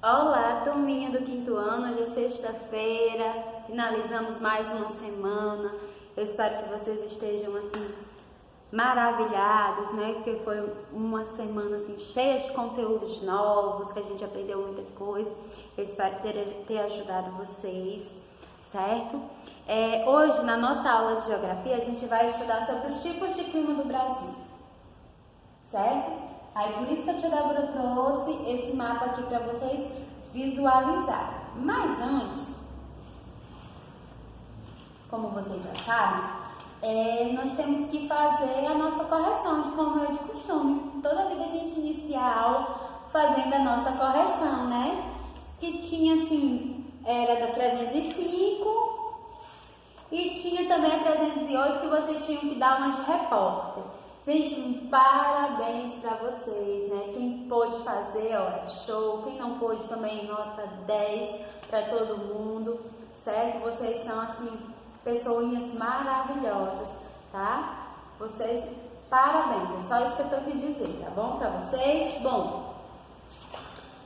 Olá, turminha do quinto ano, hoje é sexta-feira, finalizamos mais uma semana. Eu espero que vocês estejam assim maravilhados, né? Porque foi uma semana assim cheia de conteúdos novos, que a gente aprendeu muita coisa. Eu espero ter ajudado vocês, certo? Hoje, na nossa aula de geografia, a gente vai estudar sobre os tipos de clima do Brasil, certo? Aí por isso que a tia Débora trouxe esse mapa aqui para vocês visualizarem. Mas antes, como vocês já sabem, nós temos que fazer a nossa correção, de como é de costume. Toda vida a gente inicia a aula fazendo a nossa correção, né? Que tinha assim, era da 305 e tinha também a 308 que vocês tinham que dar uma de repórter. Gente, parabéns para vocês, né? Quem pôde fazer, ó, show. Quem não pôde também, nota 10 para todo mundo, certo? Vocês são, assim, pessoinhas maravilhosas, tá? Vocês, parabéns. É só isso que eu tenho que dizer, tá bom para vocês? Bom,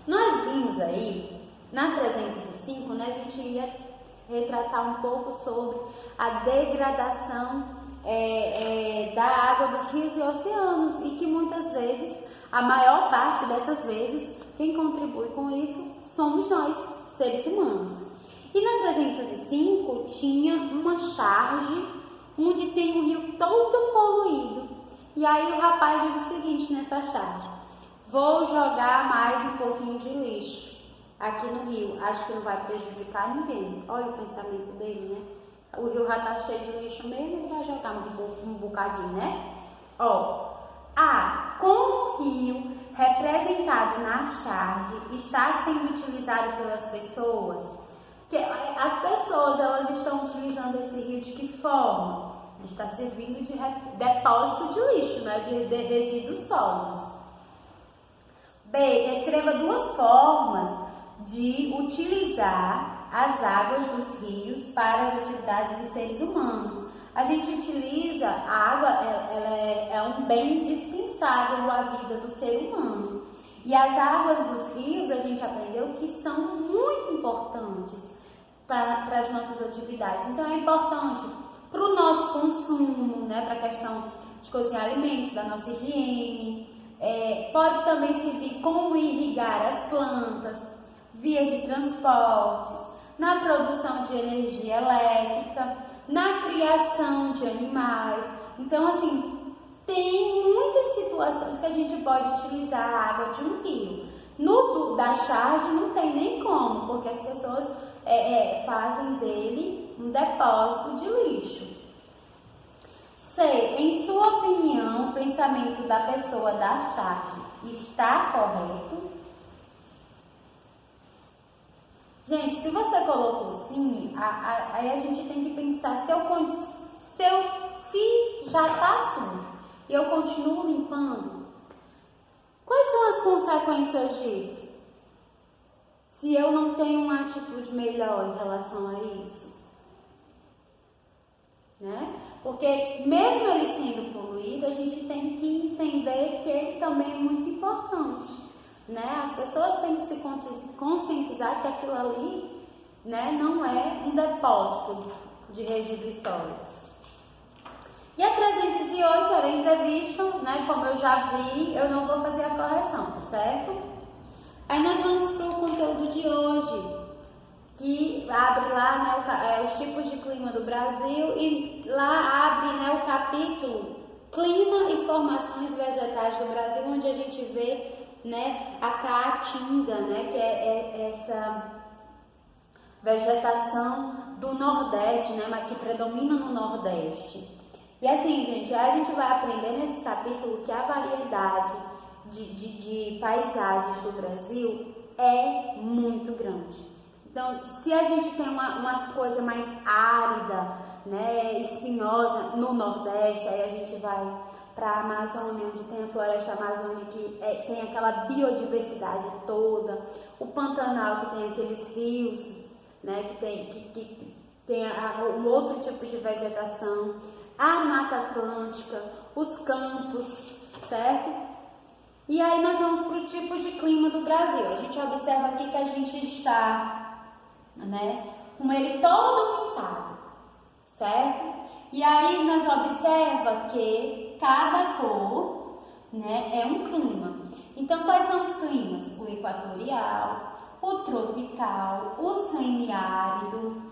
nós vimos aí, na 305, né? A gente ia retratar um pouco sobre a degradação da água dos rios e oceanos, e que muitas vezes, a maior parte dessas vezes, quem contribui com isso somos nós, seres humanos. E na 305 tinha uma charge onde tem um rio todo poluído. E aí o rapaz diz o seguinte nessa charge: vou jogar mais um pouquinho de lixo aqui no rio, acho que não vai prejudicar ninguém. Olha o pensamento dele, né? O rio já tá cheio de lixo mesmo, ele vai jogar um bocadinho, né? Ó, com o rio representado na charge está sendo utilizado pelas pessoas, que as pessoas elas estão utilizando esse rio de que forma? Está servindo de depósito de lixo, né? De resíduos sólidos. B, escreva duas formas de utilizar as águas dos rios para as atividades dos seres humanos. A gente utiliza a água, ela é um bem dispensável à vida do ser humano. E as águas dos rios, a gente aprendeu que são muito importantes para as nossas atividades. Então é importante para o nosso consumo, né, para a questão de cozinhar alimentos, da nossa higiene. Pode também servir como irrigar as plantas, vias de transportes, na produção de energia elétrica, na criação de animais. Então, assim, tem muitas situações que a gente pode utilizar a água de um rio. No da charge não tem nem como, porque as pessoas fazem dele um depósito de lixo. C. Em sua opinião, o pensamento da pessoa da charge está correto? Gente, se você colocou sim, aí a gente tem que pensar, se já está sujo e eu continuo limpando, quais são as consequências disso? Se eu não tenho uma atitude melhor em relação a isso, né? Porque mesmo ele sendo poluído, a gente tem que entender que ele também é muito importante, né? As pessoas têm que se conscientizar que aquilo ali, né, não é um depósito de resíduos sólidos. E a 308 era entrevista, né? Como eu já vi, eu não vou fazer a correção, tá certo? Aí nós vamos para o conteúdo de hoje, que abre lá, né, os tipos de clima do Brasil, e lá abre, né, o capítulo Clima e Formações Vegetais do Brasil, onde a gente vê, né, a caatinga, né, que é essa vegetação do Nordeste, né, mas que predomina no Nordeste. E assim, gente, a gente vai aprender nesse capítulo que a variedade de paisagens do Brasil é muito grande. Então, se a gente tem uma coisa mais árida, né, espinhosa no Nordeste, aí a gente vai para a Amazônia, onde tem a floresta amazônica, que tem aquela biodiversidade toda, o Pantanal, que tem aqueles rios, né, que tem um outro tipo de vegetação, a Mata Atlântica, os campos, certo? E aí nós vamos para o tipo de clima do Brasil. A gente observa aqui que a gente está, né, com ele todo pintado, certo? E aí nós observa que cada cor, né, é um clima. Então, quais são os climas? O equatorial, o tropical, o semiárido,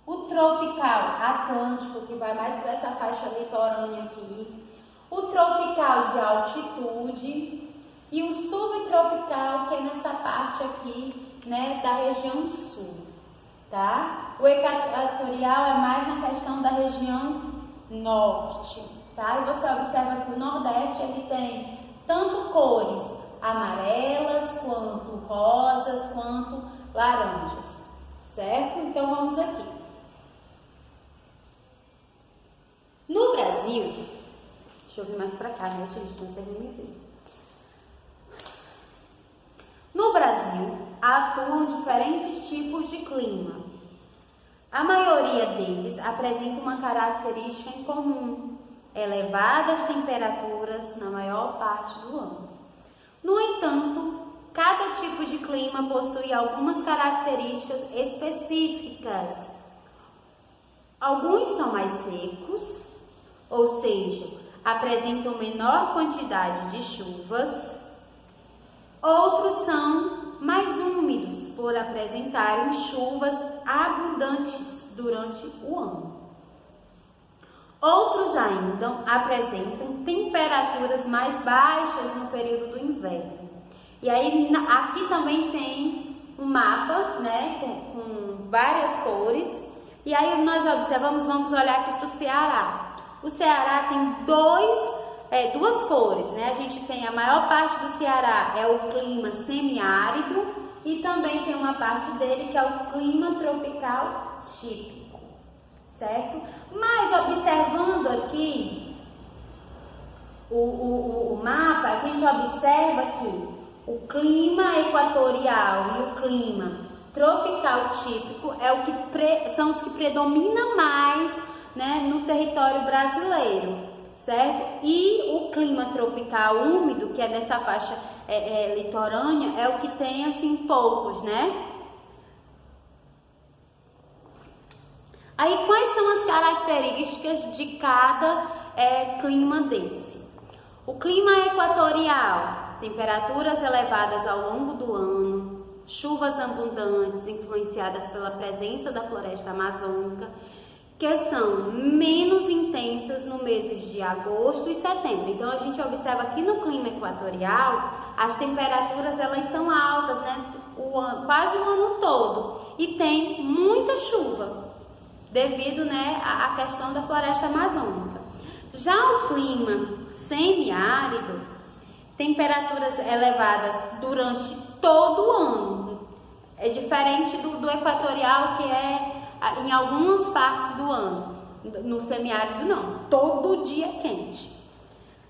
o tropical atlântico, que vai mais para essa faixa litorânea aqui, o tropical de altitude e o subtropical, que é nessa parte aqui, né, da região sul, tá? O equatorial é mais na questão da região norte, tá? E você observa que o Nordeste, ele tem tanto cores amarelas, quanto rosas, quanto laranjas, certo? Então, vamos aqui. No Brasil, deixa eu vir mais pra cá, né, gente? Não sei me ver. No Brasil, atuam diferentes tipos de clima. A maioria deles apresenta uma característica em comum: elevadas temperaturas na maior parte do ano. No entanto, cada tipo de clima possui algumas características específicas. Alguns são mais secos, ou seja, apresentam menor quantidade de chuvas. Outros são mais úmidos, por apresentarem chuvas abundantes durante o ano. Outros ainda apresentam temperaturas mais baixas no período do inverno. E aí aqui também tem um mapa, né, com várias cores. E aí nós observamos, vamos olhar aqui para o Ceará. O Ceará tem duas cores, né? A gente tem a maior parte do Ceará é o clima semiárido e também tem uma parte dele que é o clima tropical típico, certo? Mas observando aqui o mapa, a gente observa que o clima equatorial e o clima tropical típico são os que predominam mais, né, no território brasileiro, certo? E o clima tropical úmido, que é nessa faixa litorânea, é o que tem assim poucos, né? Aí quais são as características de cada clima desse? O clima equatorial, temperaturas elevadas ao longo do ano, chuvas abundantes influenciadas pela presença da floresta amazônica, que são menos intensas no meses de agosto e setembro. Então a gente observa aqui no clima equatorial, as temperaturas elas são altas, né? Quase o ano todo, e tem muita chuva devido, né, à questão da floresta amazônica. Já o clima semiárido, temperaturas elevadas durante todo o ano. É diferente do equatorial, que é em algumas partes do ano. No semiárido não, todo dia é quente.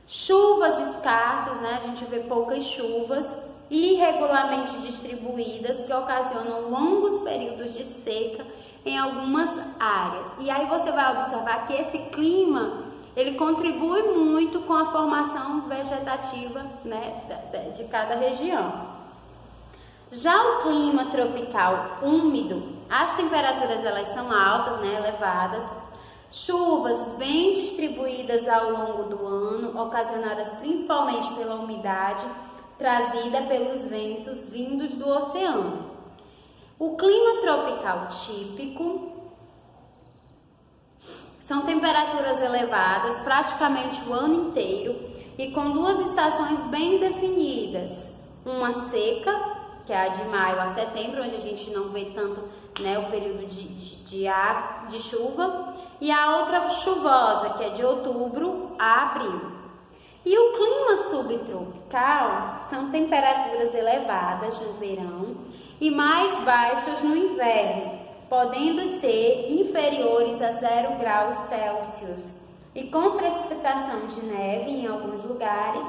Chuvas escassas, né? A gente vê poucas chuvas, irregularmente distribuídas, que ocasionam longos períodos de seca em algumas áreas. E aí você vai observar que esse clima, ele contribui muito com a formação vegetativa, né, de cada região. Já o clima tropical úmido, as temperaturas elas são altas, né, elevadas, chuvas bem distribuídas ao longo do ano, ocasionadas principalmente pela umidade trazida pelos ventos vindos do oceano. O clima tropical típico são temperaturas elevadas praticamente o ano inteiro e com duas estações bem definidas, uma seca, que é a de maio a setembro, onde a gente não vê tanto, né, o período de chuva, e a outra chuvosa, que é de outubro a abril. E o clima subtropical são temperaturas elevadas no verão e mais baixas no inverno, podendo ser inferiores a 0 graus Celsius, e com precipitação de neve em alguns lugares,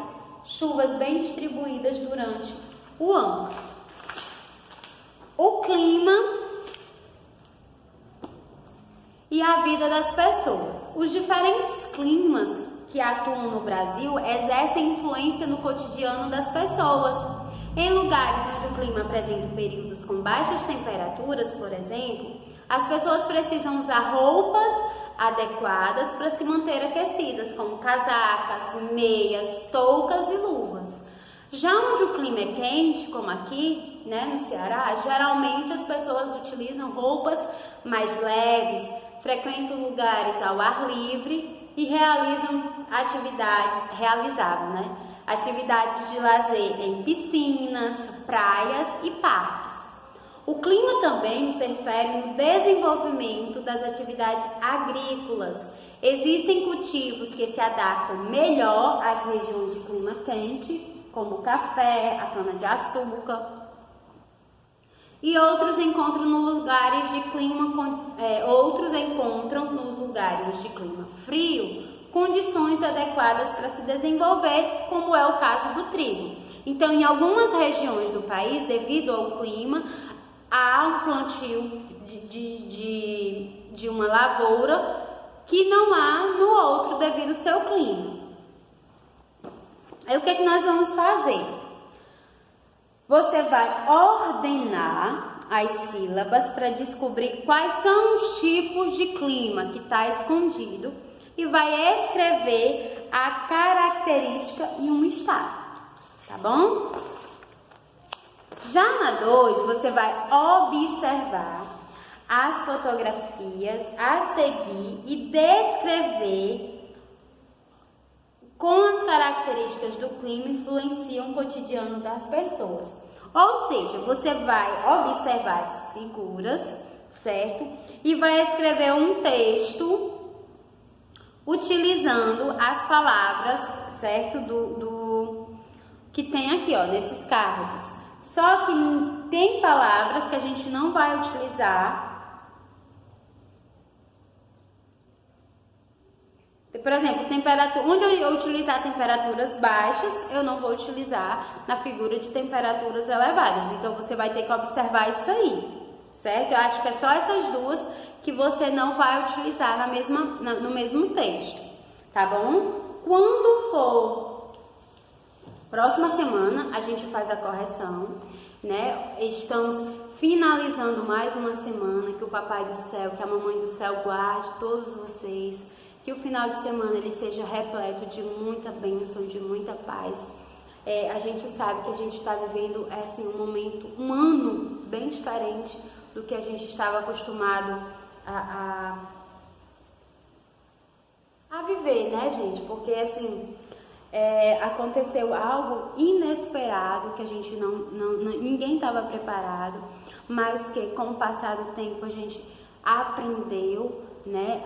chuvas bem distribuídas durante o ano. O clima e a vida das pessoas. Os diferentes climas que atuam no Brasil exercem influência no cotidiano das pessoas. Em lugares onde o clima apresenta períodos com baixas temperaturas, por exemplo, as pessoas precisam usar roupas adequadas para se manter aquecidas, como casacas, meias, toucas e luvas. Já onde o clima é quente, como aqui, né, no Ceará, geralmente as pessoas utilizam roupas mais leves, frequentam lugares ao ar livre e atividades de lazer em piscinas, praias e parques. O clima também interfere no desenvolvimento das atividades agrícolas. Existem cultivos que se adaptam melhor às regiões de clima quente, como o café, a cana-de-açúcar, e outros encontram nos lugares de clima frio condições adequadas para se desenvolver, como é o caso do trigo. Então, em algumas regiões do país, devido ao clima, há um plantio de uma lavoura que não há no outro devido ao seu clima. Aí o que é que nós vamos fazer? Você vai ordenar as sílabas para descobrir quais são os tipos de clima que está escondido e vai escrever a característica e um estado, tá bom? Já na 2, você vai observar as fotografias a seguir e descrever como as características do clima influenciam o cotidiano das pessoas. Ou seja, você vai observar essas figuras, certo? E vai escrever um texto utilizando as palavras, certo? Que tem aqui, ó, nesses cards. Só que tem palavras que a gente não vai utilizar. Por exemplo, temperatura, onde eu utilizar temperaturas baixas, eu não vou utilizar na figura de temperaturas elevadas. Então, você vai ter que observar isso aí, certo? Eu acho que é só essas duas que você não vai utilizar no mesmo texto, tá bom? Quando for próxima semana, a gente faz a correção, né? Estamos finalizando mais uma semana, que o Papai do Céu, que a Mamãe do Céu guarde todos vocês, que o final de semana ele seja repleto de muita bênção, de muita paz. A gente sabe que a gente está vivendo assim, um ano bem diferente do que a gente estava acostumado a viver, né, gente? Porque assim, aconteceu algo inesperado que a gente ninguém estava preparado, mas que com o passar do tempo a gente aprendeu, né,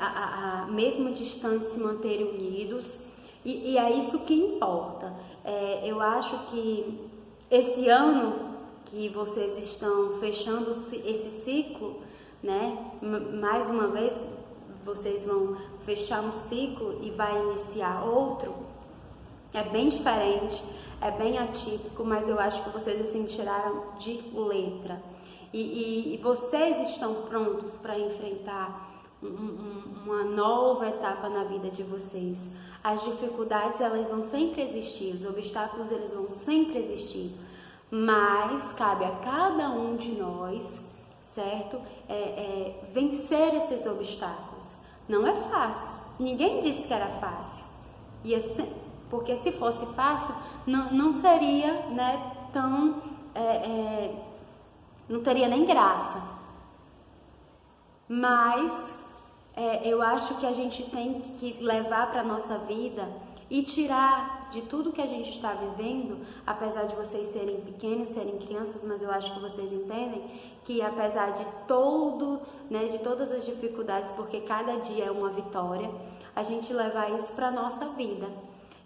mesmo distantes se manterem unidos, e é isso que importa. Eu acho que esse ano que vocês estão fechando esse ciclo, né, mais uma vez vocês vão fechar um ciclo e vai iniciar outro, é bem diferente, é bem atípico, mas eu acho que vocês assim tiraram de letra, e vocês estão prontos para enfrentar uma nova etapa na vida de vocês. As dificuldades elas vão sempre existir, os obstáculos eles vão sempre existir, mas cabe a cada um de nós, certo? Vencer esses obstáculos. Não é fácil, ninguém disse que era fácil, porque se fosse fácil não seria, né, tão não teria nem graça. Mas eu acho que a gente tem que levar para a nossa vida e tirar de tudo que a gente está vivendo, apesar de vocês serem pequenos, serem crianças, mas eu acho que vocês entendem que apesar de de todas as dificuldades, porque cada dia é uma vitória, a gente levar isso para a nossa vida.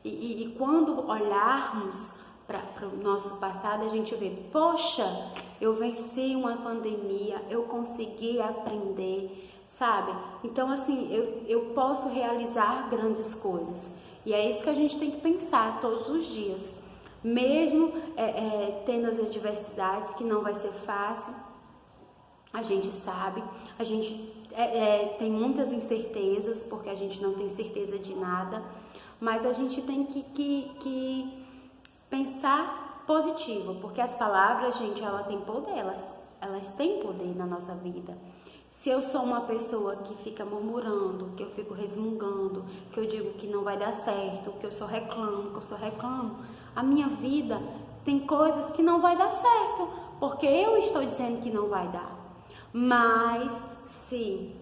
E quando olharmos para o nosso passado, a gente vê, poxa, eu venci uma pandemia, eu consegui aprender, sabe? Então, assim, eu posso realizar grandes coisas. E é isso que a gente tem que pensar todos os dias. Mesmo tendo as adversidades, que não vai ser fácil, a gente sabe, a gente tem muitas incertezas, porque a gente não tem certeza de nada, mas a gente tem que pensar positivo, porque as palavras, gente, elas têm poder, elas têm poder na nossa vida. Se eu sou uma pessoa que fica murmurando, que eu fico resmungando, que eu digo que não vai dar certo, que eu só reclamo, a minha vida tem coisas que não vai dar certo, porque eu estou dizendo que não vai dar. Mas se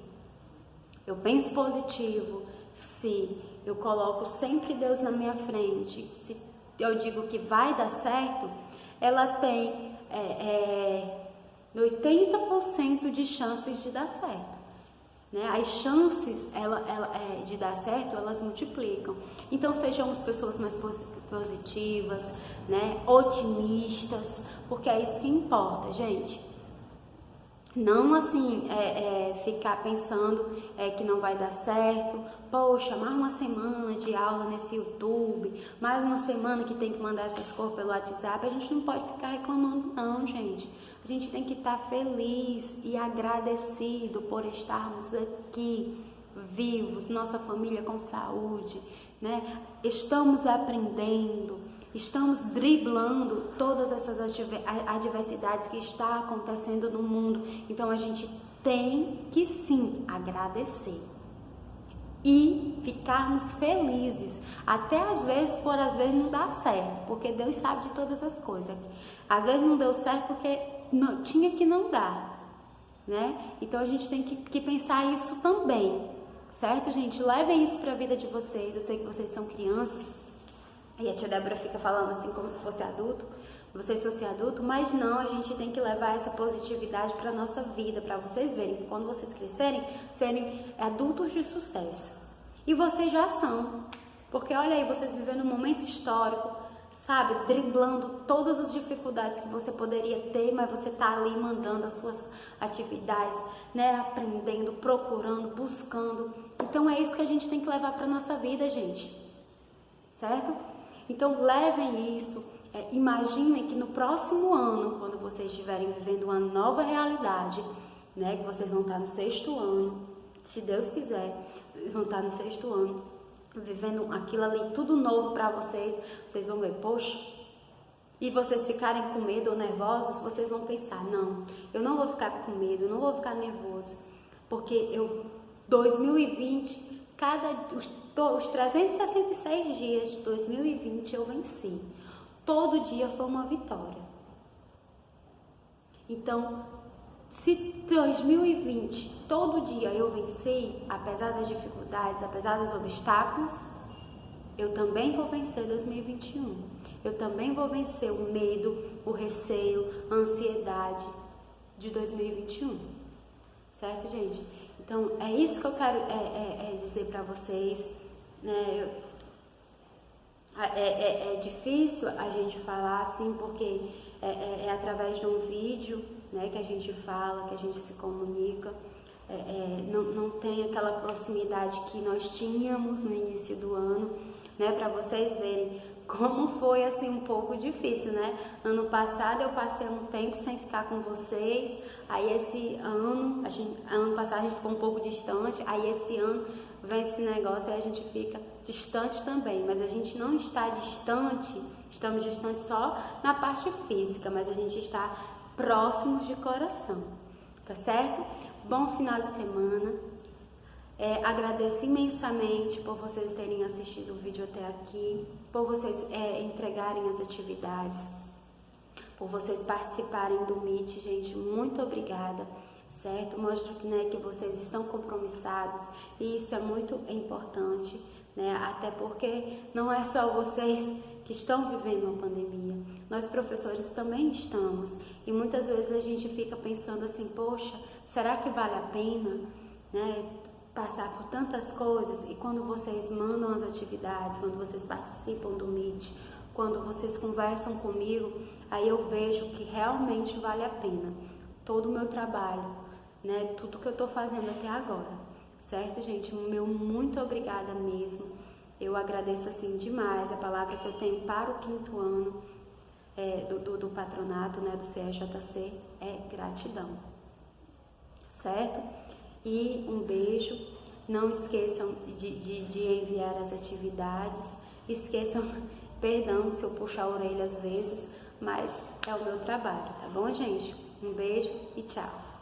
eu penso positivo, se eu coloco sempre Deus na minha frente, se eu digo que vai dar certo, ela tem 80% de chances de dar certo, né? As chances de dar certo, elas multiplicam. Então sejamos pessoas mais positivas, né? Otimistas, porque é isso que importa, gente. Não assim, ficar pensando que não vai dar certo. Poxa, mais uma semana de aula nesse YouTube, mais uma semana que tem que mandar essas coisas pelo WhatsApp. A gente não pode ficar reclamando não, gente. A gente tem que estar feliz e agradecido por estarmos aqui, vivos, nossa família com saúde, né? Estamos aprendendo. Estamos driblando todas essas adversidades que estão acontecendo no mundo. Então a gente tem que sim agradecer e ficarmos felizes. Até às vezes não dá certo, porque Deus sabe de todas as coisas. Às vezes não deu certo porque tinha que não dar, né? Então a gente tem que pensar isso também, certo, gente? Levem isso para a vida de vocês. Eu sei que vocês são crianças. E a tia Débora fica falando assim como se fosse adulto, vocês fossem adulto, mas não, a gente tem que levar essa positividade para a nossa vida, para vocês verem que quando vocês crescerem, serem adultos de sucesso. E vocês já são, porque olha aí, vocês vivendo um momento histórico, sabe, driblando todas as dificuldades que você poderia ter, mas você tá ali mandando as suas atividades, né, aprendendo, procurando, buscando. Então é isso que a gente tem que levar para nossa vida, gente, certo? Então levem isso, imaginem que no próximo ano, quando vocês estiverem vivendo uma nova realidade, né, que vocês vão estar no 6º ano, se Deus quiser, vocês vão estar no 6º ano, vivendo aquilo ali, tudo novo para vocês, vocês vão ver, poxa, e vocês ficarem com medo ou nervosos, vocês vão pensar, não, eu não vou ficar com medo, eu não vou ficar nervoso, porque 2020, os 366 dias de 2020 eu venci. Todo dia foi uma vitória. Então, se 2020, todo dia eu venci, apesar das dificuldades, apesar dos obstáculos, eu também vou vencer 2021. Eu também vou vencer o medo, o receio, a ansiedade de 2021. Certo, gente? Então, é isso que eu quero dizer para vocês, né? É difícil a gente falar assim, porque é através de um vídeo, né, que a gente fala, que a gente se comunica, não tem aquela proximidade que nós tínhamos no início do ano, né, para vocês verem como foi assim um pouco difícil, né? Ano passado eu passei um tempo sem ficar com vocês, aí esse ano, ano passado a gente ficou um pouco distante, aí esse ano vem esse negócio e a gente fica distante também, mas a gente não está distante, estamos distantes só na parte física, mas a gente está próximos de coração, tá certo? Bom final de semana. Agradeço imensamente por vocês terem assistido o vídeo até aqui, por vocês entregarem as atividades, por vocês participarem do Meet, gente, muito obrigada, certo? Mostra que vocês estão compromissados e isso é muito importante, né? Até porque não é só vocês que estão vivendo uma pandemia, nós professores também estamos e muitas vezes a gente fica pensando assim, poxa, será que vale a pena, né? Passar por tantas coisas e quando vocês mandam as atividades, quando vocês participam do Meet, quando vocês conversam comigo, aí eu vejo que realmente vale a pena todo o meu trabalho, né? Tudo que eu tô fazendo até agora, certo, gente? Meu muito obrigada mesmo. Eu agradeço assim demais. A palavra que eu tenho para o 5º ano do patronato, né, do CEJC é gratidão, certo? E um beijo, Não esqueçam de enviar as atividades. Esqueçam, perdão se eu puxar a orelha às vezes, mas é o meu trabalho, tá bom, gente? Um beijo e tchau!